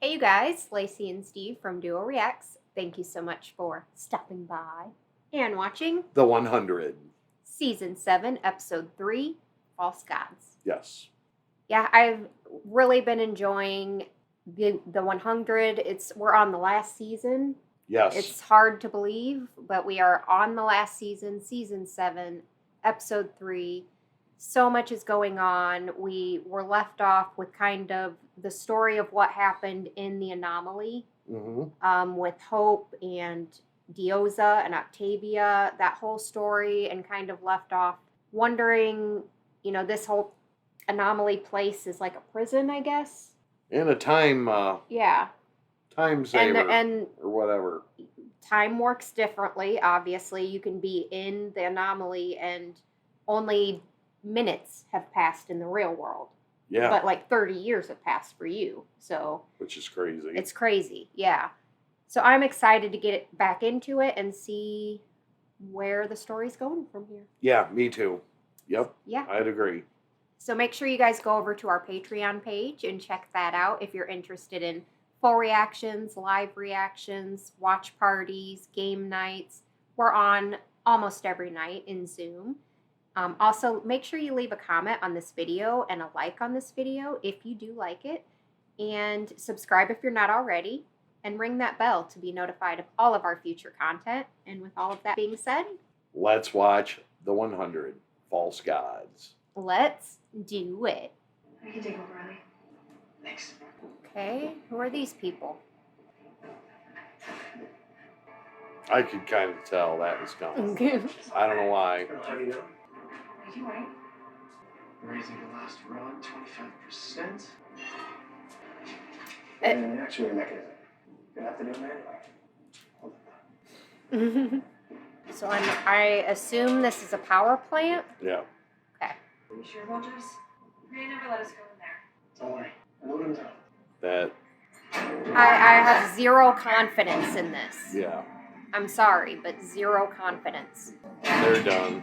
Hey you guys, Lacey and Steve from Duo Reacts. Thank you so much for stopping by and watching The 100. Season 7, Episode 3, False Gods. Yes. Yeah, I've really been enjoying the 100. We're on the last season. Yes. It's hard to believe, but we are on the last season, Season 7, Episode 3. So much is going on. We were left off with kind of the story of what happened in the anomaly with Hope and Dioza and Octavia, that whole story, and kind of left off wondering, this whole anomaly place is like a prison, I guess. And a time saver or whatever. Time works differently, obviously. You can be in the anomaly and only minutes have passed in the real world. Yeah. But like 30 years have passed for you. So which is crazy. It's crazy, yeah. So I'm excited to get back into it and see where the story's going from here. Yeah, me too. Yep. Yeah. I'd agree. So make sure you guys go over to our Patreon page and check that out if you're interested in full reactions, live reactions, watch parties, game nights. We're on almost every night in Zoom. Also, make sure you leave a comment on this video and a like on this video if you do like it. And subscribe if you're not already. And ring that bell to be notified of all of our future content. And with all of that being said, let's watch The 100 False Gods. Let's do it. I can take over, Riley. Thanks. Okay, who are these people? I could kind of tell that was coming. I don't know why. How do you know? Are you right? Raising the last rod 25%. And actually, mechanism. Gonna have to do it manually. So I assume this is a power plant? Yeah. Okay. Are you sure about this? Ray never let us go in there. Don't worry. I know what I'm doing. That. I have zero confidence in this. Yeah. I'm sorry, but zero confidence. They're done.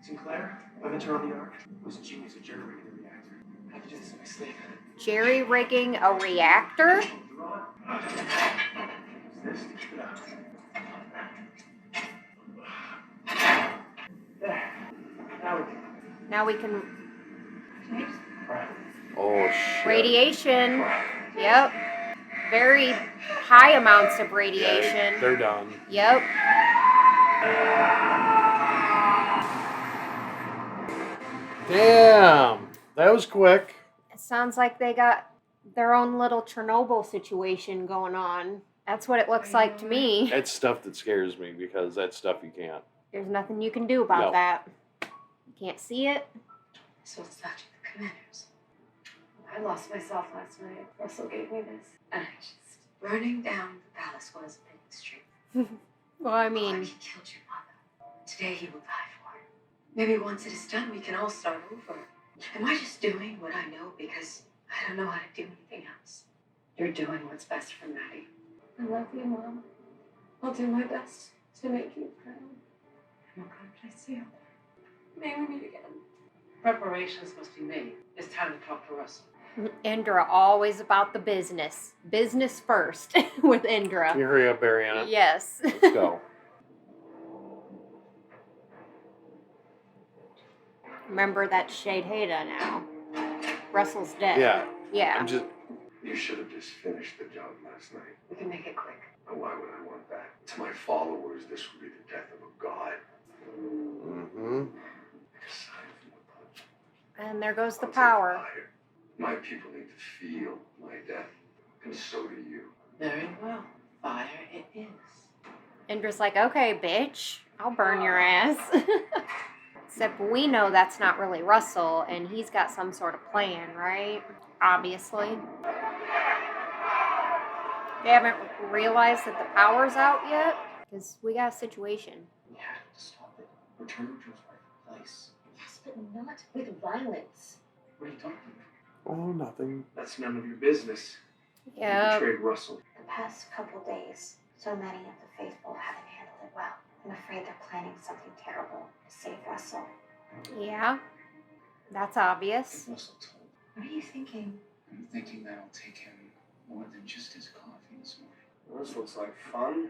Sinclair, inventor on the Ark, was a genius at generating the reactor. I have to do this in my sleep. Jerry rigging a reactor? This to keep it out. There. Now we can. Oh, shit. Radiation. Yep. Very high amounts of radiation. Yeah, they're done. Yep. Damn. That was quick. It sounds like they got their own little Chernobyl situation going on. That's what it looks like to me. That's stuff that scares me because that's stuff you can't. There's nothing you can do about that. You can't see it. So it's not the commanders. I lost myself last night. Russell gave me this. And I just... Burning down the palace was a big stream. Well, I mean... He killed your mother. Today he will die for it. Maybe once it is done, we can all start over. Am I just doing what I know because I don't know how to do anything else? You're doing what's best for Maddie. I love you, Mom. I'll do my best to make you proud. I'm a good place to you. May we meet again. Preparations must be made. It's time to talk to Russell. Indra, always about the business. Business first with Indra. Can you hurry up, Ariana? Yes. Let's go. Remember that Shade Hada now. Russell's dead. Yeah. Yeah. You should have just finished the job last night. We can make it quick. But why would I want that? To my followers, this would be the death of a god. Mm-hmm. And there goes the I'll take power. fire. My people need to feel my death, and so do you. Very well. Fire it is. Indra's like, okay, bitch, I'll burn your ass. Except we know that's not really Russell, and he's got some sort of plan, right? Obviously. They haven't realized that the power's out yet, because we got a situation. We have to stop it. Return to its rightful place. Yes, but not with violence. What are you talking about? Oh, nothing. That's none of your business. Yeah. You betrayed Russell. The past couple days, so many of the faithful haven't handled it well. I'm afraid they're planning something terrible to save Russell. Yeah. That's obvious. Russell told. What are you thinking? I'm thinking that I'll take him more than just his coffee this morning. Well, this looks like fun.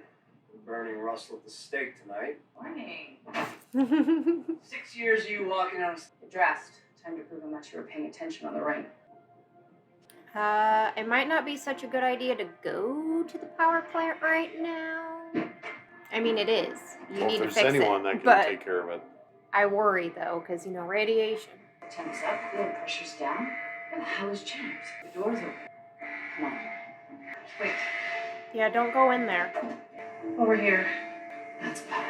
We're burning Russell at the stake tonight. Morning. 6 years you walking on. Get dressed. Time to prove how much you were paying attention on the ring. It might not be such a good idea to go to the power plant right now. I mean, it is. You Well, need if to there's fix anyone it, that can but take care of it. I worry though, because radiation. Tense up, blood pressure's down. Where the hell is James? The door's open. Come on. Wait. Yeah, don't go in there. Over here. That's bad.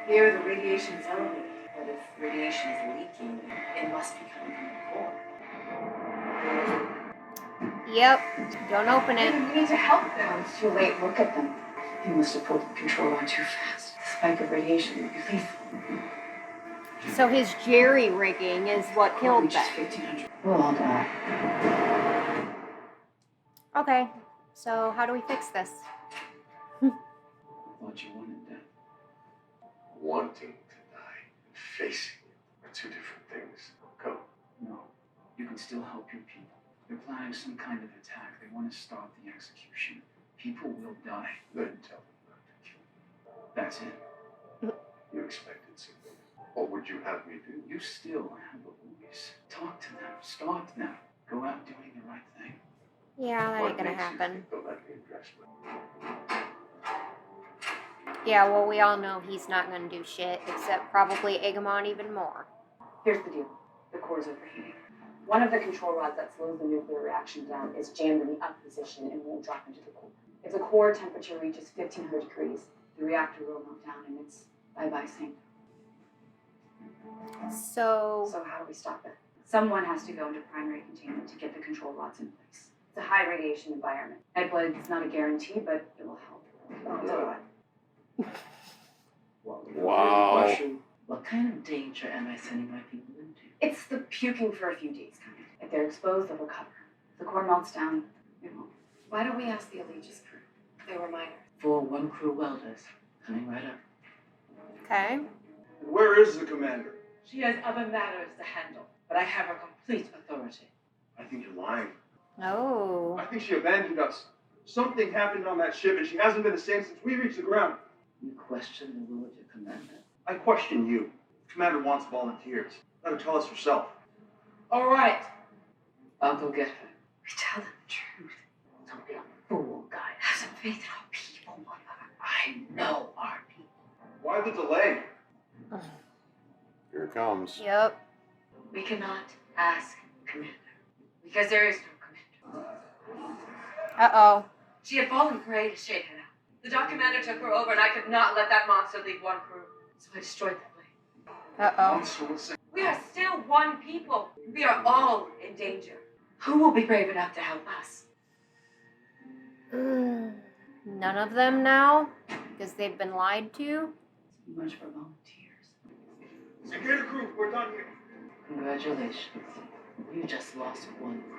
Here, the radiation's elevated. But if radiation is leaking, it must be coming from the core. Yep. Don't open it. We need to help them. It's too late. Look at them. He must have pulled the control on too fast. The spike of radiation would be lethal. So his jerry rigging is what killed Reaches them. 1500. We'll all die. Okay. So how do we fix this? I thought you wanted death. Wanting to die and facing it are two different things. Go. No, you can still help your people. They're planning some kind of attack. They want to start the execution. People will die. Then tell them not to kill. That's it. You expected something. What would you have me do? You still have a voice. Talk to them. Stop them. Go out doing the right thing. Yeah, that What ain't gonna makes you happen. think they'll let me address me? Yeah, well, we all know he's not gonna do shit, except probably egg him on even more. Here's the deal. The core's overheating. One of the control rods that slows the nuclear reaction down is jammed in the up position and won't drop into the core. If the core temperature reaches 1500 degrees, the reactor will melt down and it's bye-bye sync. So So how do we stop it? Someone has to go into primary containment to get the control rods in place. It's a high radiation environment. Egg blood is not a guarantee, but it will help. Oh, it's all right. Wow. Question. What kind of danger am I sending my people into? It's the puking for a few days kind. If they're exposed, they'll recover. If the core melts down, it won't. Why don't we ask the Allegiance crew? They were minors. 4 1 crew welders. Coming right up. okay. And where is the commander? She has other matters to handle, but I have her complete authority. I think you're lying. Oh. I think she abandoned us. Something happened on that ship, and she hasn't been the same since we reached the ground. You question the will of your commander. I question you. The commander wants volunteers. Let her tell us herself. All right. I'll go get her. We tell them the truth. Don't be a fool, guy. Have some faith in our people, mother. I know our people. Why the delay? Here it comes. Yep. We cannot ask commander. Because there is no commander. Uh-oh. She had fallen prey to shaken out. The dock commander took her over, and I could not let that monster leave one crew. So I destroyed the plane. Uh-oh. We are still one people. We are all in danger. Who will be brave enough to help us? None of them now? Because they've been lied to? Too much for volunteers. Secure the crew. We're done here. Congratulations. You just lost one crew.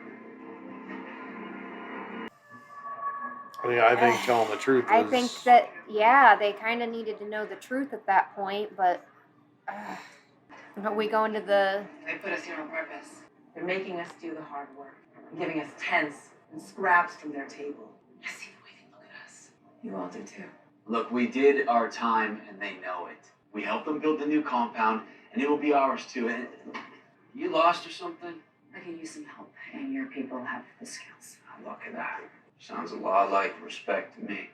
I think telling the truth is... I think that, yeah, they kind of needed to know the truth at that point, but we go into the... They put us here on purpose. They're making us do the hard work. And giving us tents and scraps from their table. I see the way they look at us. You all do too. Look, we did our time and they know it. We helped them build the new compound and it will be ours too. And you lost or something? I can use some help, and your people have the skills. Look at that. Sounds a lot like respect to me.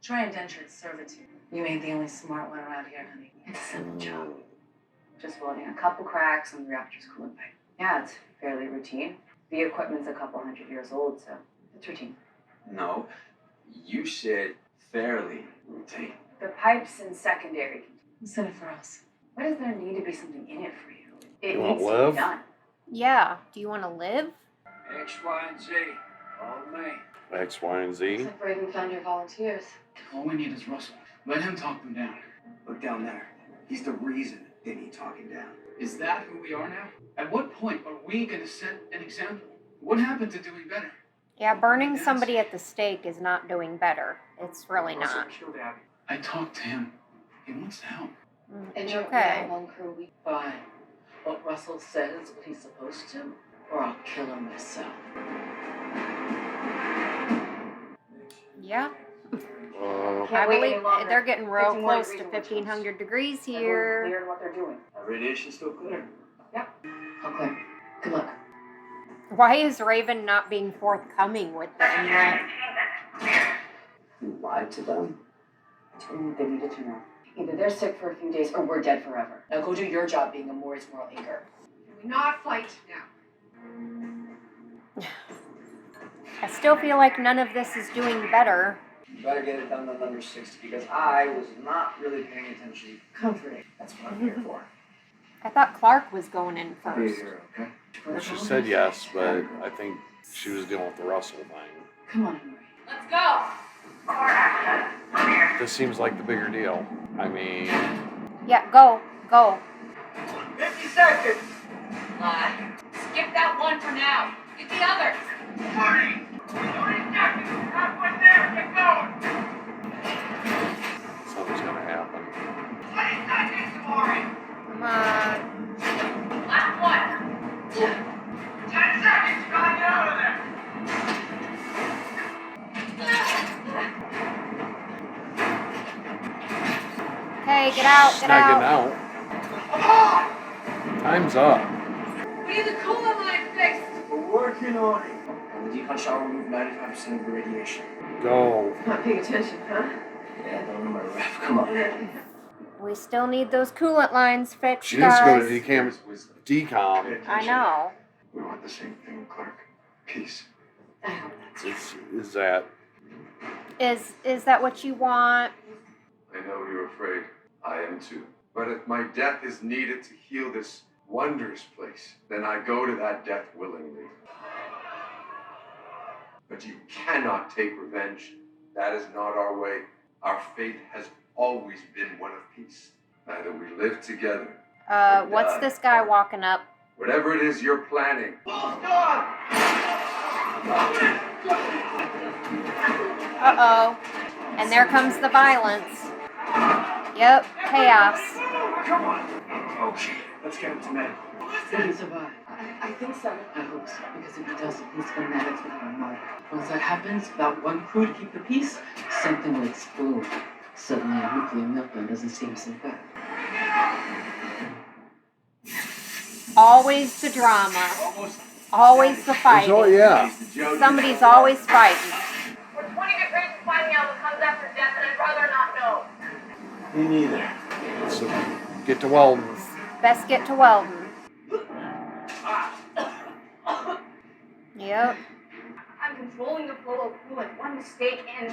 Try indentured servitude. You ain't the only smart one around here, honey. It's a simple job. Just welding a couple cracks on the reactor's coolant pipe. Yeah, it's fairly routine. The equipment's a couple 100 years old, so it's routine. No, you said fairly routine. The pipe's in secondary. What's in it for us? Why does there need to be something in it for you? It You wanna needs to live? be done. Yeah. Do you want to live? X, Y, and Z. All me. X, Y, and Z. Looks like Braden found your volunteers. All we need is Russell. Let him talk them down. Look down there. He's the reason they need talking down. Is that who we are now? At what point are we going to set an example? What happened to doing better? Yeah, burning somebody at the stake is not doing better. It's really Russell not. killed Abby. I talked to him. He wants to help. And Okay. one crew we Fine. What Russell says is what he's supposed to, or I'll kill him myself. Yeah. Uh, I wait believe any longer. they're getting real 50 more close to degrees will 1,500 degrees Everyone's here. clear in what they're doing. Radiation's still clear. All clear. Good luck. Why is Raven not being forthcoming with them yet? You lied to them. I told them what they needed to know. Either they're sick for a few days or we're dead forever. Now go do your job being a Maury's moral anchor. Can we not fight now? I still feel like none of this is doing better. You better get it done on number 60 because I was not really paying attention. Comforting. That's what I'm here for. I thought Clark was going in I'll be first. here, okay? she said yes, but I think she was dealing with the Russell thing. Come on, Maury. Let's go! This seems like the bigger deal. I mean, Yeah, go. 50 seconds! Skip that one for now. Get the others. 40 seconds! Halfway there! Get going! something's gonna happen. 20 seconds, Maury! Come on. Last one. 10 seconds! You gotta get out of there! Okay, get out, She's get not getting out. out. Time's up. We need the coolant line fixed. We're working on it. The decon shower removed 95% of the radiation. Go. Not paying attention, huh? Yeah, don't know my ref. Come on. We still need those coolant lines fixed, She needs to go to guys. decom. I know. We want the same thing, Clark. Peace. I hope that's true. Is that Is that what you want? I know you're afraid. I am too. But if my death is needed to heal this wondrous place, then I go to that death willingly. But you cannot take revenge. That is not our way. Our fate has always been one of peace. Either we live together. What's this guy walking up? Whatever it is you're planning. Uh-oh. And there comes the violence. Yep, chaos. Come on. Okay, let's get him to med. Did he survive? I think so. I hope so, because if he doesn't, he's gonna medics without a mother. Once that happens, without one crew to keep the peace, something will explode. Suddenly, a nuclear meltdown doesn't seem so bad. Always the drama. Always the fighting. Oh yeah. Somebody's always fighting. We're 20 degrees from finding out what comes after death, and I'd rather not know. Me neither. So get to Weldon. Best get to Weldon. Yep. I'm controlling the flow of coolant. One mistake and...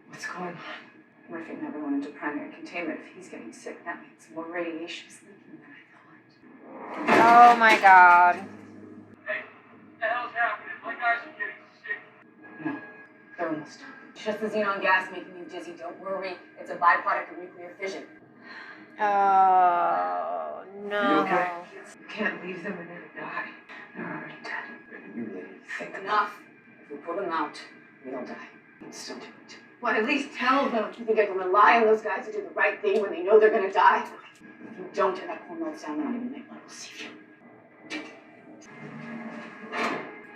What's going on? Murphy never went into primary containment. If he's getting sick, that means more radiation is leaking than I Oh my god. Hey, what the hell's happening? My guys are getting sick. thought. No, they're almost done. Just the xenon gas making you dizzy. Don't worry. It's a byproduct of nuclear fission. Oh no. You okay? You can't leave them when they die. They're already dead. You really think Enough. If we put them out, we'll die. Still do it. Well, at least tell them. You think I can rely on those guys to do the right thing when they know they're gonna die? If you don't, and that core melts down, then I'm gonna make one will see you.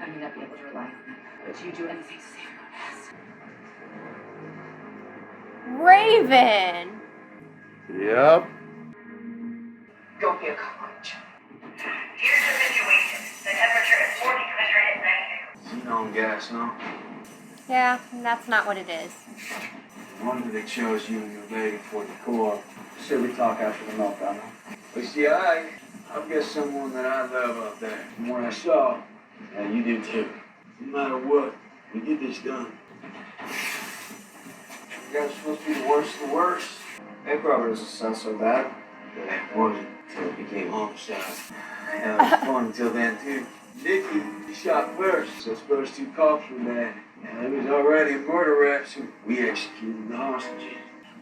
I may not be able to rely on them, but you do anything to save your own ass. Raven. Yep. Don't be a cockroach. Here's the situation. The temperature is 4,292. xenon gas, no? Yeah, that's not what it is. No wonder they chose you and your lady for the core. Should we talk after the meltdown? Well, see, I've got someone that I love out there. From what I saw, yeah, you do too. No matter what, we get this done. You guys are supposed to be the worst of the worst. Bank robber doesn't sound so bad. Yeah, it wasn't until it became homicide. Yeah, it was fun until then, too. Nicky, he shot first, so those first two cops were bad. And there was already a murder rap, so we executed the hostages,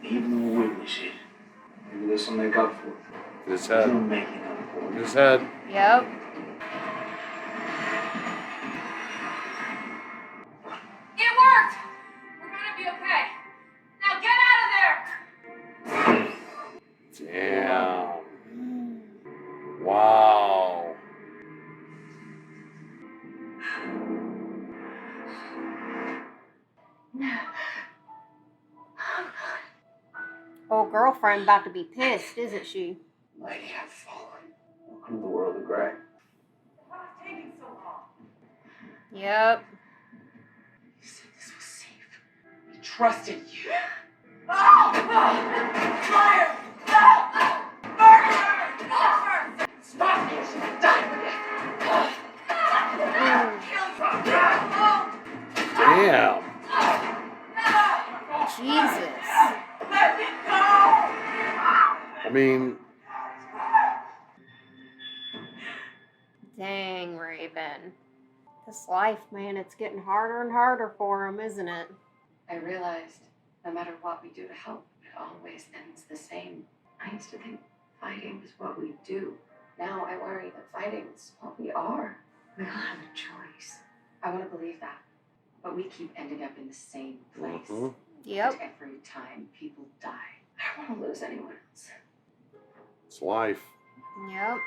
even the witnesses. Maybe this will make up for it. His He'll head. make it up for it. His head. Yep. It worked! We're gonna be okay. Now get out of there! Damn. Wow. girlfriend about to be pissed, isn't she? Mighty have fallen. Welcome to the world of gray. Why is it taking so long? Yep. You said this was safe. We trusted you. Fire! Murder! Stop this. Die with it. Damn. Jesus. Let me go! I mean, Dang, Raven. This life, man, it's getting harder and harder for him, isn't it? I realized no matter what we do to help, it always ends the same. I used to think fighting was what we do. Now I worry that fighting is what we are. We don't have a choice. I want to believe that. But we keep ending up in the same place. Yep. And every time people die, I don't want to lose anyone else. it's life. Yep.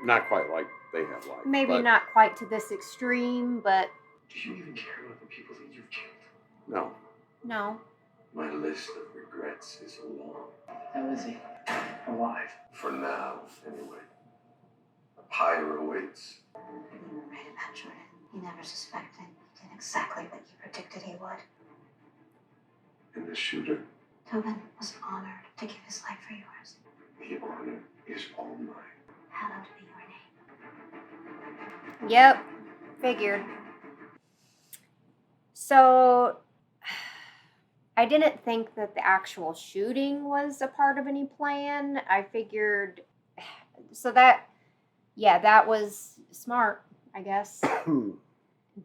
Not quite like they have life. Maybe but not quite to this extreme, but Do you even care about the people that you've killed? No. no. My list of regrets is long. How is he? Alive. For now, anyway. A pyre awaits. You were right about Jordan. You never suspected. He did exactly what you predicted he would. And the shooter, Tobin was honored to give his life for yours. the honor is all mine. Hallowed be your name. Yep. Figured. So, I didn't think that the actual shooting was a part of any plan. I figured, so that was smart, I guess.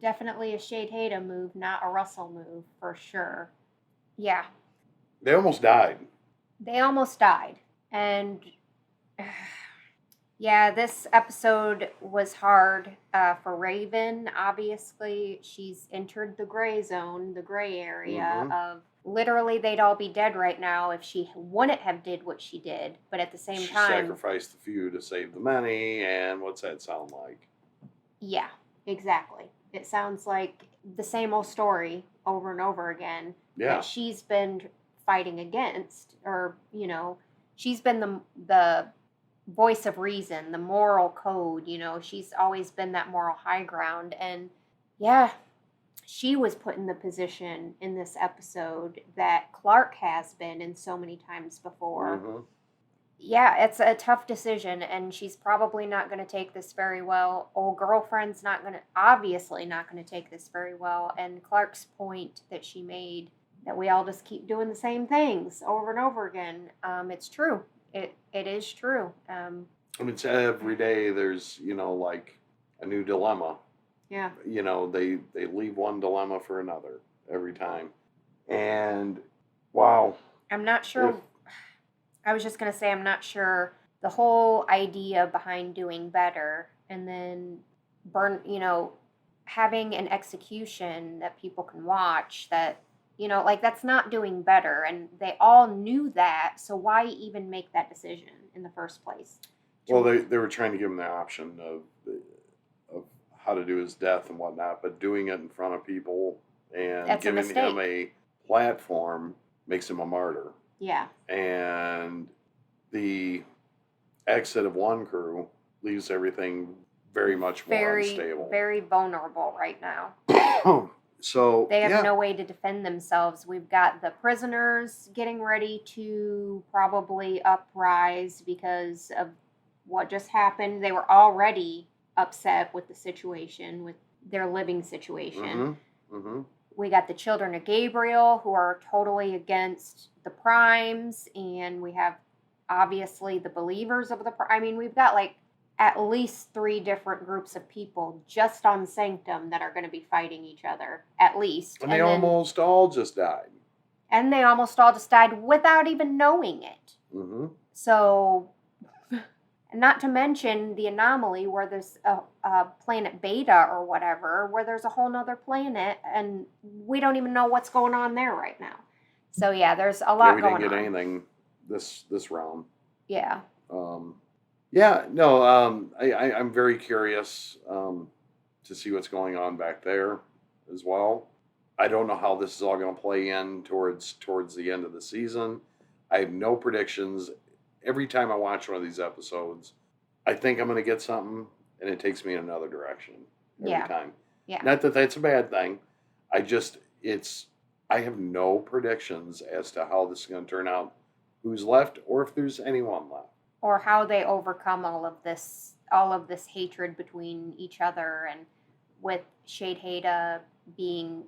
Definitely a Shade Hater move, not a Russell move, for sure. Yeah. They almost died. They almost died. And yeah, this episode was hard for Raven. Obviously, she's entered the gray zone, the gray area of literally they'd all be dead right now if she wouldn't have did what she did. But at the same She time, sacrificed a few to save the many, and what's that sound like? yeah, exactly. It sounds like the same old story over and over again Yeah. that she's been fighting against, or, you know, she's been the voice of reason, the moral code, you know, she's always been that moral high ground. And yeah, she was put in the position in this episode that Clark has been in so many times before. Yeah, it's a tough decision, and she's probably not going to take this very well. Old girlfriend's obviously not going to take this very well. And Clark's point that she made, that we all just keep doing the same things over and over again, it's true. It is true. I mean, it's every day there's, you know, like a new dilemma. Yeah. You know, they leave one dilemma for another every time. And, wow. I'm not sure. I was just going to say, I'm not sure the whole idea behind doing better and then having an execution that people can watch that, you know, like that's not doing better. And they all knew that. So why even make that decision in the first place? Well, they were trying to give him the option of how to do his death and whatnot, but doing it in front of people and That's giving him a platform makes him a martyr. Yeah. And the exit of one crew leaves everything very much more unstable. Very vulnerable right now. So they have no way to defend themselves. We've got the prisoners getting ready to probably uprise because of what just happened. They were already upset with the situation, with their living situation. We got the children of Gabriel who are totally against the primes, and we have obviously the believers of the I mean, we've got like at least 3 different groups of people just on Sanctum that are going to be fighting each other, at least. And they almost all just died. And they almost all just died without even knowing it. So, not to mention the anomaly where there's a planet Beta or whatever, where there's a whole nother planet, and we don't even know what's going on there right now. So yeah, there's a lot going on. We didn't get anything this round. Yeah. I'm very curious to see what's going on back there as well. I don't know how this is all going to play in towards the end of the season. I have no predictions. Every time I watch one of these episodes, I think I'm going to get something, and it takes me in another direction every time. Yeah. Not that that's a bad thing. I have no predictions as to how this is going to turn out, who's left, or if there's anyone left. Or how they overcome all of this hatred between each other, and with Shade Haida being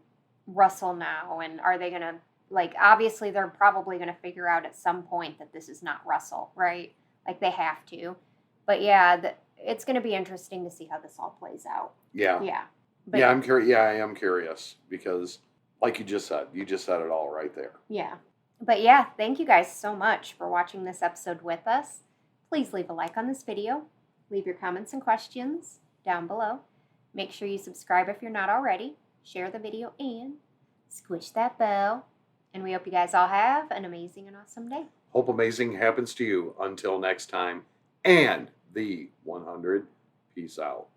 Russell now, and are they going to, like, obviously they're probably going to figure out at some point that this is not Russell, right? Like, they have to. But yeah, it's going to be interesting to see how this all plays out. Yeah. Yeah. But I'm curious. Yeah, I am curious because, like you just said it all right there. Yeah. But yeah, thank you guys so much for watching this episode with us. Please leave a like on this video. Leave your comments and questions down below. Make sure you subscribe if you're not already. Share the video and squish that bell. And we hope you guys all have an amazing and awesome day. Hope amazing happens to you. Until next time. And the 100. Peace out.